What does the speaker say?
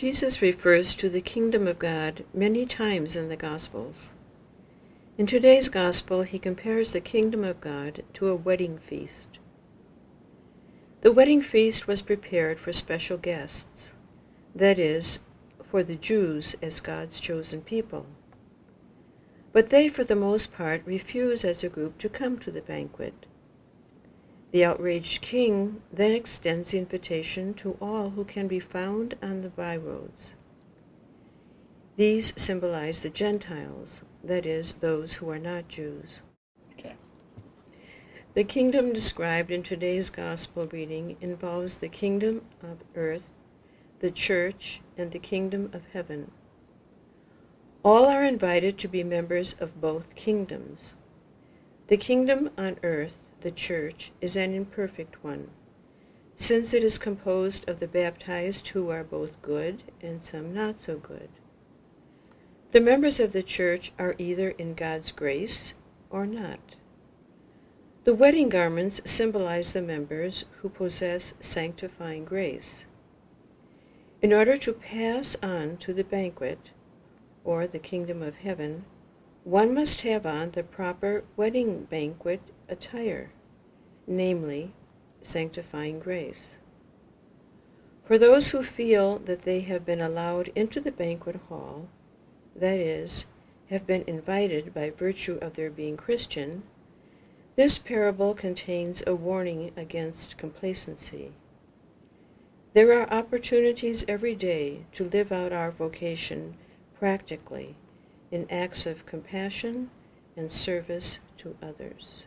Jesus refers to the kingdom of God many times in the Gospels. In today's Gospel, he compares the kingdom of God to a wedding feast. The wedding feast was prepared for special guests, that is, for the Jews as God's chosen people. But they, for the most part, refuse as a group to come to the banquet. The outraged king then extends the invitation to all who can be found on the byroads. These symbolize the Gentiles, that is, those who are not Jews. Okay. The kingdom described in today's gospel reading involves the kingdom of earth, the church, and the kingdom of heaven. All are invited to be members of both kingdoms. The kingdom on earth, the church, is an imperfect one, since it is composed of the baptized who are both good and some not so good. The members of the church are either in God's grace or not. The wedding garments symbolize the members who possess sanctifying grace. In order to pass on to the banquet, or the kingdom of heaven, one must have on the proper wedding banquet attire, namely, sanctifying grace. For those who feel that they have been allowed into the banquet hall, that is, have been invited by virtue of their being Christian, this parable contains a warning against complacency. There are opportunities every day to live out our vocation practically in acts of compassion and service to others.